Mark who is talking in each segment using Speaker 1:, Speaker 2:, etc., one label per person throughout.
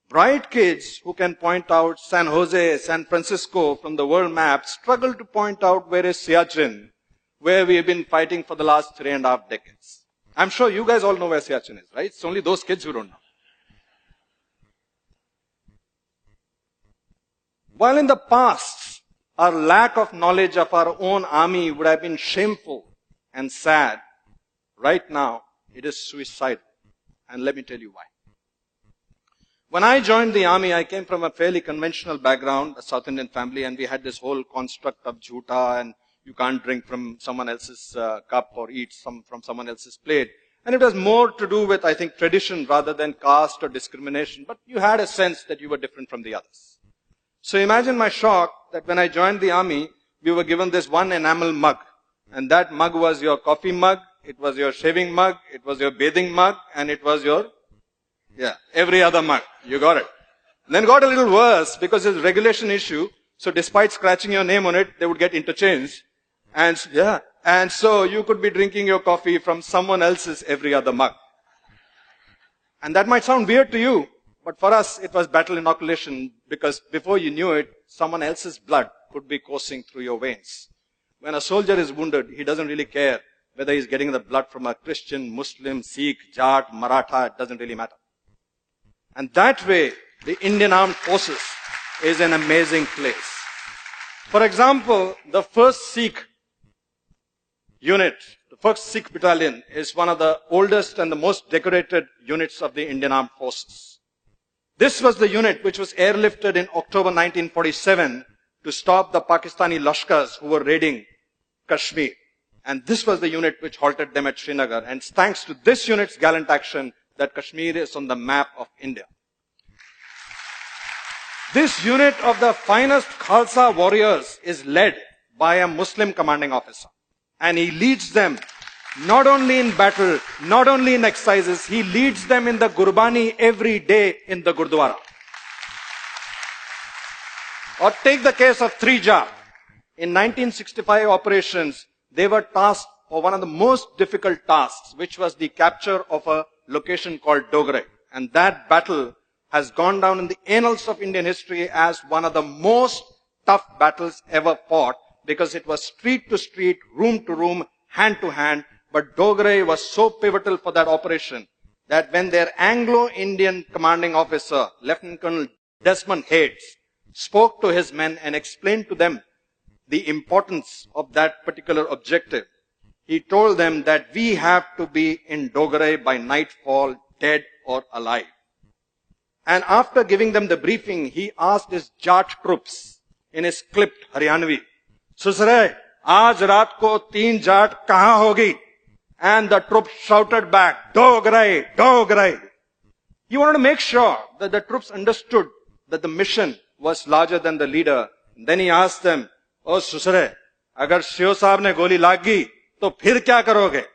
Speaker 1: Bright kids who can point out San Jose, San Francisco from the world map struggle to point out where is Siachen, where we have been fighting for the last 3.5 decades. I'm sure you guys all know where Siachen is, right? It's only those kids who don't know. While in the past, our lack of knowledge of our own army would have been shameful and sad, right now it is suicidal. And let me tell you why. When I joined the army, I came from a fairly conventional background, a South Indian family, and we had this whole construct of jhuta, and you can't drink from someone else's cup or eat from someone else's plate. And it was more to do with, I think, tradition rather than caste or discrimination. But you had a sense that you were different from the others. So imagine my shock that when I joined the army, we were given this one enamel mug. And that mug was your coffee mug, it was your shaving mug, it was your bathing mug, and it was your, every other mug. You got it. And then it got a little worse because it's a regulation issue. So despite scratching your name on it, they would get interchanged. And so you could be drinking your coffee from someone else's every other mug. And that might sound weird to you, but for us it was battle inoculation, because before you knew it, someone else's blood could be coursing through your veins. When a soldier is wounded, he doesn't really care whether he's getting the blood from a Christian, Muslim, Sikh, Jat, Maratha, it doesn't really matter. And that way, the Indian Armed Forces is an amazing place. For example, the 1st Sikh unit, the 1st Sikh battalion, is one of the oldest and the most decorated units of the Indian Armed Forces. This was the unit which was airlifted in October 1947 to stop the Pakistani Lashkars who were raiding Kashmir. And this was the unit which halted them at Srinagar. And it's thanks to this unit's gallant action that Kashmir is on the map of India. This unit of the finest Khalsa warriors is led by a Muslim commanding officer. And he leads them not only in battle, not only in exercises, he leads them in the Gurbani every day in the Gurdwara. Or take the case of 3Jar. In 1965 operations, they were tasked for one of the most difficult tasks, which was the capture of a location called Dogre. And that battle has gone down in the annals of Indian history as one of the most tough battles ever fought, because it was street to street, room to room, hand to hand. But Dogre was so pivotal for that operation that when their Anglo-Indian commanding officer, Lieutenant Colonel Desmond Hayes, spoke to his men and explained to them the importance of that particular objective, he told them that we have to be in Dogre by nightfall, dead or alive. And after giving them the briefing, he asked his Jat troops in his clipped Haryanvi, "Susre, aaj raat ko 3 Jat kahan hogi?" And the troops shouted back, "Dogre, Dogre." He wanted to make sure that the troops understood that the mission was larger than the leader. And then he asked them, "Oh Susre, agar Shio Saab ne goli lagi, to phir kya karoge?"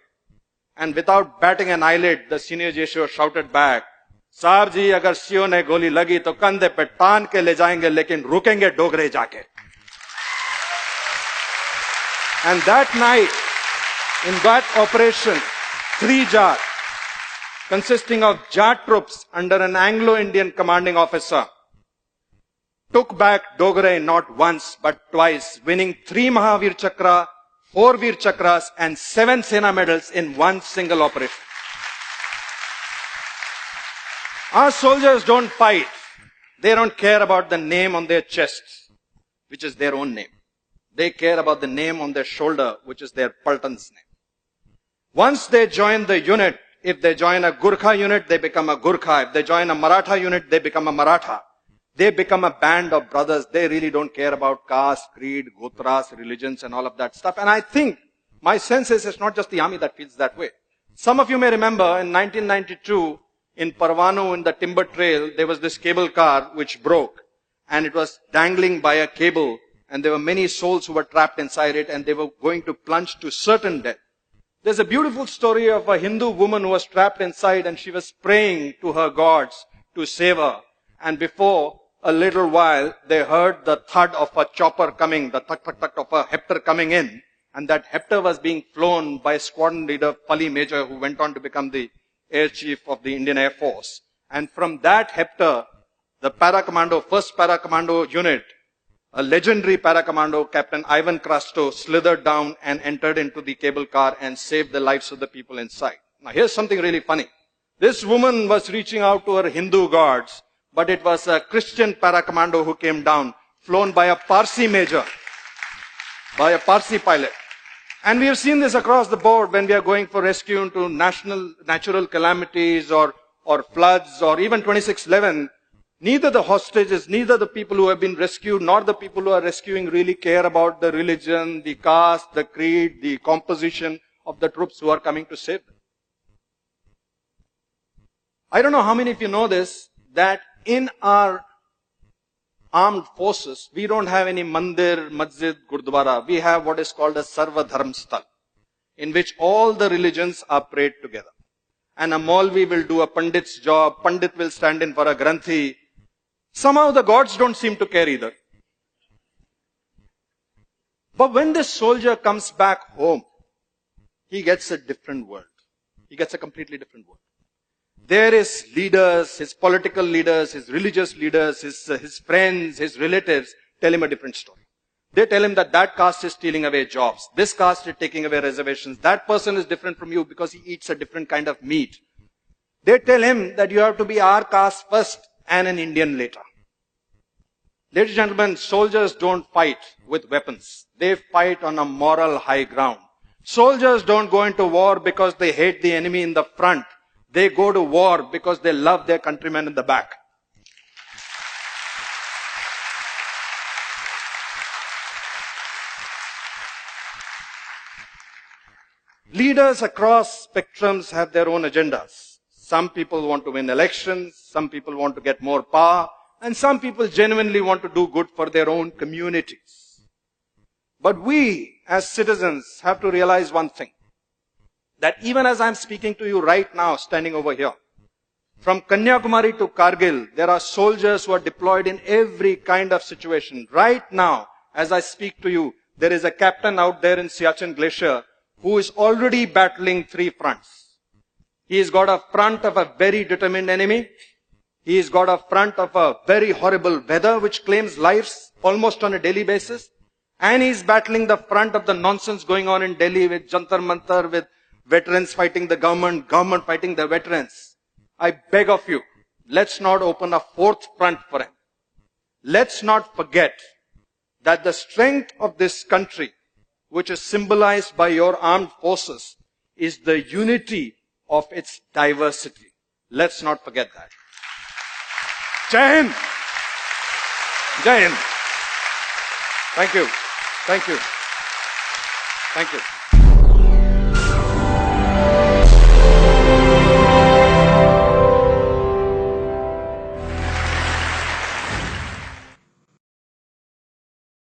Speaker 1: And without batting an eyelid, the senior Jesho shouted back, "Saab ji, agar Shio ne goli lagi, to kandhe pe taan ke le jayenge, lekin rukenge Dogre jaake." And that night, in that operation, 3 Jat, consisting of Jat troops under an Anglo-Indian commanding officer, took back Dogre not once but twice, winning 3 Mahavir Chakra, 4 Veer Chakras and 7 Sena medals in one single operation. Our soldiers don't fight. They don't care about the name on their chests, which is their own name. They care about the name on their shoulder, which is their Paltan's name. Once they join the unit, if they join a Gurkha unit, they become a Gurkha. If they join a Maratha unit, they become a Maratha. They become a band of brothers. They really don't care about caste, creed, gotras, religions and all of that stuff. And I think, my sense is it's not just the army that feels that way. Some of you may remember in 1992, in Parvanu, in the timber trail, there was this cable car which broke. And it was dangling by a cable. And there were many souls who were trapped inside it, and they were going to plunge to certain death. There's a beautiful story of a Hindu woman who was trapped inside, and she was praying to her gods to save her. And before a little while, they heard the thud of a chopper coming, the thud, thud, thud of a Hector coming in. And that Hector was being flown by squadron leader Pali Major, who went on to become the air chief of the Indian Air Force. And from that Hector, the para-commando, first para-commando unit, a legendary para-commando, Captain Ivan Krasto, slithered down and entered into the cable car and saved the lives of the people inside. Now here's something really funny. This woman was reaching out to her Hindu gods, but it was a Christian para-commando who came down, flown by a Parsi major, by a Parsi pilot. And we have seen this across the board when we are going for rescue into natural calamities or floods or even 2611. Neither the hostages, neither the people who have been rescued, nor the people who are rescuing really care about the religion, the caste, the creed, the composition of the troops who are coming to save them. I don't know how many of you know this, that in our armed forces, we don't have any mandir, masjid, gurdwara. We have what is called a Sarva Dharm Sthal, in which all the religions are prayed together. And a Maulvi will do a Pandit's job, Pandit will stand in for a Granthi. Somehow the gods don't seem to care either. But when this soldier comes back home, he gets a different world. He gets a completely different world. There his leaders, his political leaders, his religious leaders, his friends, his relatives tell him a different story. They tell him that caste is stealing away jobs. This caste is taking away reservations. That person is different from you because he eats a different kind of meat. They tell him that you have to be our caste first and an Indian later. Ladies and gentlemen, soldiers don't fight with weapons. They fight on a moral high ground. Soldiers don't go into war because they hate the enemy in the front. They go to war because they love their countrymen in the back. Leaders across spectrums have their own agendas. Some people want to win elections, some people want to get more power, and some people genuinely want to do good for their own communities. But we, as citizens, have to realize one thing. That even as I'm speaking to you right now, standing over here, from Kanyakumari to Kargil, there are soldiers who are deployed in every kind of situation. Right now, as I speak to you, there is a captain out there in Siachen Glacier who is already battling 3 fronts. He's got a front of a very determined enemy. He's got a front of a very horrible weather which claims lives almost on a daily basis. And he's battling the front of the nonsense going on in Delhi with Jantar Mantar, with veterans fighting the government, government fighting the veterans. I beg of you, let's not open a 4th front for him. Let's not forget that the strength of this country, which is symbolized by your armed forces, is the unity of its diversity. Let's not forget that. Jai Hind! Jai Hind! Thank you. Thank you. Thank you.